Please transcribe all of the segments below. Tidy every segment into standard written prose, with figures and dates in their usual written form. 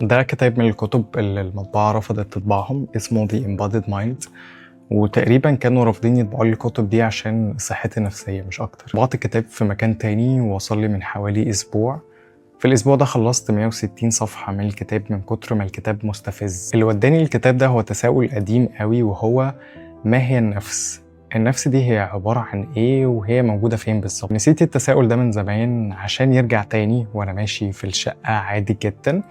ده كتاب من الكتب اللي المطبعة رفضت تطبعهم، اسمه The Embodied Mind، وتقريبا كانوا رافضين يطبعوا لي الكتب دي عشان صحتي النفسية مش أكتر. طبعت الكتاب في مكان تاني ووصل لي من حوالي أسبوع. في الأسبوع ده خلصت 160 صفحة من الكتاب من كتر ما الكتاب مستفز. اللي وداني الكتاب ده هو تساؤل قديم قوي، وهو ما هي النفس؟ النفس دي هي عبارة عن إيه وهي موجودة فين بالظبط؟ نسيت التساؤل ده من زمان عشان يرجع تاني وأنا ماشي في الشقة عادي جدا.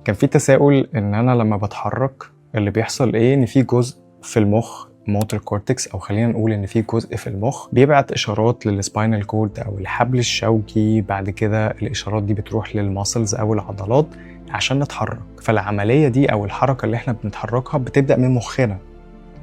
كان في تساؤل ان انا لما بتحرك اللي بيحصل ايه، ان في جزء في المخ موتور كورتكس، او خلينا نقول ان في جزء في المخ بيبعت اشارات للسباينال كورد او الحبل الشوكي. بعد كده الاشارات دي بتروح للماسلز او العضلات عشان نتحرك. فالعملية دي او الحركة اللي احنا بنتحركها بتبدأ من مخنا.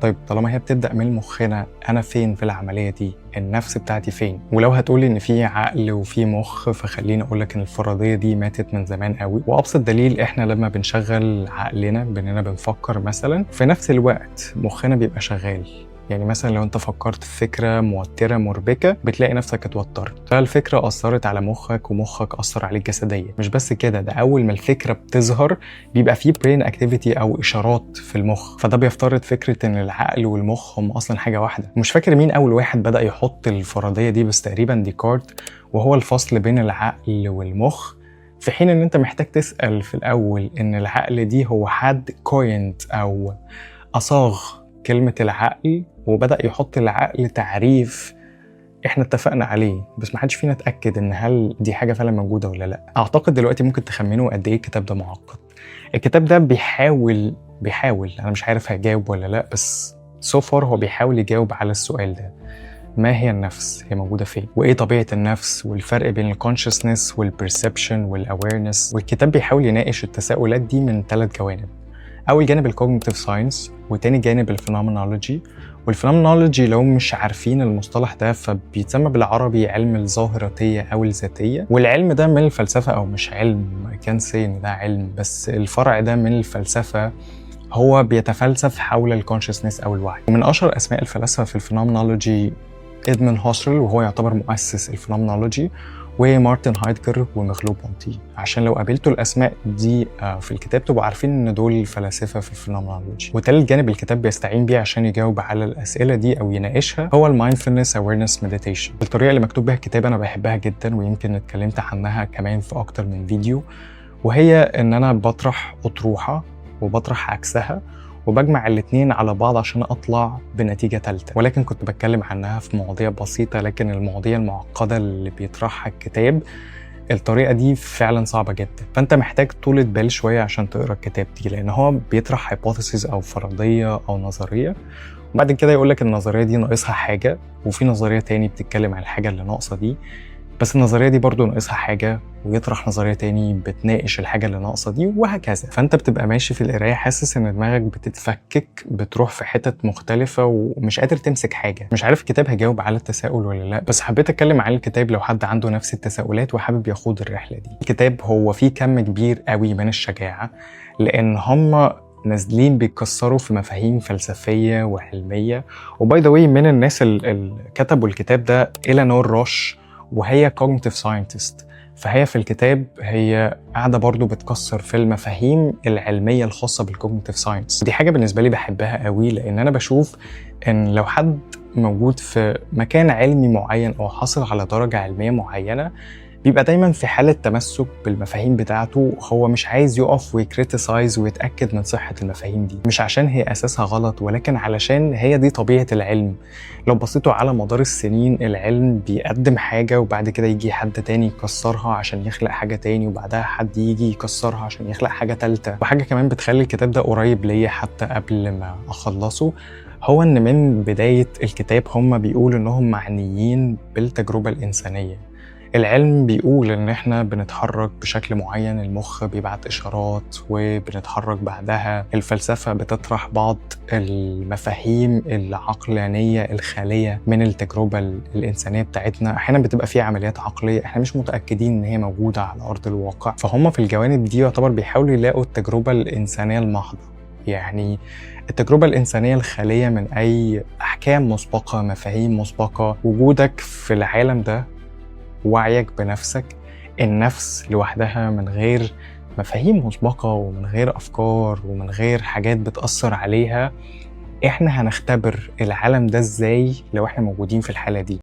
طيب طالما هي بتبدأ من مخنا، أنا فين في العملية دي؟ النفس بتاعتي فين؟ ولو هتقولي إن في عقل وفي مخ، فخليني أقولك إن الفرضية دي ماتت من زمان قوي. وأبسط دليل إحنا لما بنشغل عقلنا بإننا بنفكر مثلا، في نفس الوقت مخنا بيبقى شغال. يعني مثلا لو انت فكرت في فكرة موترة مربكة، بتلاقي نفسك اتوترت، فالفكرة أثرت على مخك ومخك أثر عليك جسديا. مش بس كده، ده أول ما الفكرة بتظهر بيبقى فيه برين اكتيفيتي أو إشارات في المخ، فده بيفترض فكرة إن العقل والمخ هم أصلا حاجة واحدة. مش فاكر مين أول واحد بدأ يحط الفرضية دي، بس تقريبا ديكارت، وهو الفصل بين العقل والمخ. في حين إن أنت محتاج تسأل في الأول إن العقل دي هو حد كوينت أو أصاغ كلمة العقل، وبدأ يحط العقل تعريف احنا اتفقنا عليه، بس محدش فينا اتأكد ان هل دي حاجة فعلا موجودة ولا لا. اعتقد دلوقتي ممكن تخمنوا قد ايه الكتاب ده معقد. الكتاب ده بيحاول انا مش عارف هيجاوب ولا لا، بس سو فار هو بيحاول يجاوب على السؤال ده: ما هي النفس؟ هي موجودة فين؟ وايه طبيعة النفس؟ والفرق بين الكونشسنس والبرسبشن والاويرنس. والكتاب بيحاول يناقش التساؤلات دي من 3 جوانب. أول جانب الكوجنيتيف ساينس، وتاني جانب الفينومينولوجي. والفينومينولوجي لو مش عارفين المصطلح ده فبيتسمى بالعربي علم الظاهرتية أو الذاتية. والعلم ده من الفلسفة، أو مش علم، كان سي إن ده علم، بس الفرع ده من الفلسفة. هو بيتفلسف حول الكونشسنس أو الوعي. ومن أشهر أسماء الفلاسفة في الفينومينولوجي إدموند هوسرل، وهو يعتبر مؤسس الفينومينولوجي، ومارتن هايدجر ومغلوب بونتي. عشان لو قابلتوا الاسماء دي في الكتاب تبقوا عارفين ان دول فلاسفه في الفينومينولوجي. وتالت جانب الكتاب بيستعين بيه عشان يجاوب على الاسئله دي او يناقشها هو المايندفولنس اويرنس مديتيشن. الطريقه اللي مكتوب بها الكتاب انا بحبها جدا، ويمكن اتكلمت عنها كمان في اكتر من فيديو، وهي ان انا بطرح اطروحه وبطرح عكسها وبجمع الاتنين على بعض عشان اطلع بنتيجة تالتة. ولكن كنت بتكلم عنها في مواضيع بسيطة، لكن المواضيع المعقدة اللي بيطرحها الكتاب الطريقة دي فعلا صعبة جدا. فانت محتاج طولة بال شوية عشان تقرأ الكتاب دي، لان هو بيطرح هايبوثيسيز او فرضية او نظرية، وبعد كده يقولك النظرية دي ناقصها حاجة، وفي نظرية تاني بتتكلم عن الحاجة اللي ناقصة دي، بس النظرية دي برضو ناقصها حاجة، ويطرح نظرية تاني بتناقش الحاجة اللي ناقصة دي، وهكذا. فانت بتبقى ماشي في القراية حاسس ان دماغك بتتفكك، بتروح في حتت مختلفة ومش قادر تمسك حاجة. مش عارف الكتاب هيجاوب على التساؤل ولا لا، بس حبيت اتكلم عن الكتاب لو حد عنده نفس التساؤلات وحابب يخوض الرحلة دي. الكتاب هو فيه كم كبير قوي من الشجاعة، لان هم نازلين بيكسروا في مفاهيم فلسفية وعلمية. وباي ذا واي، من الناس اللي كتبوا الكتاب ده إلينور روش، وهي cognitive scientist. فهي في الكتاب هي قاعدة برضو بتكسر في المفاهيم العلمية الخاصة بالcognitive science. دي حاجة بالنسبة لي بحبها قوي، لأن أنا بشوف إن لو حد موجود في مكان علمي معين أو حصل على درجة علمية معينة، بيبقى دايما في حالة تمسك بالمفاهيم بتاعته. هو مش عايز يقف ويكريتيسايز ويتأكد من صحة المفاهيم دي، مش عشان هي أساسها غلط، ولكن علشان هي دي طبيعة العلم. لو بصيتوا على مدار السنين، العلم بيقدم حاجة وبعد كده يجي حد تاني يكسرها عشان يخلق حاجة تاني، وبعدها حد يجي يكسرها عشان يخلق حاجة تالتة. وحاجة كمان بتخلي الكتاب ده قريب ليا حتى قبل ما أخلصه، هو إن من بداية الكتاب هم بيقولوا إنهم معنيين بالتجربة الإنسانية. العلم بيقول إن إحنا بنتحرك بشكل معين، المخ بيبعت إشارات وبنتحرك بعدها. الفلسفة بتطرح بعض المفاهيم العقلانية الخالية من التجربة الإنسانية بتاعتنا. أحيانا بتبقى فيها عمليات عقلية إحنا مش متأكدين إن هي موجودة على أرض الواقع، فهم في الجوانب دي يعتبر بيحاولوا يلاقوا التجربة الإنسانية المحضة، يعني التجربة الإنسانية الخالية من أي أحكام مسبقة، مفاهيم مسبقة. وجودك في العالم ده، وعيك بنفسك، النفس لوحدها من غير مفاهيم مسبقة ومن غير أفكار ومن غير حاجات بتأثر عليها، إحنا هنختبر العالم ده إزاي لو إحنا موجودين في الحالة دي؟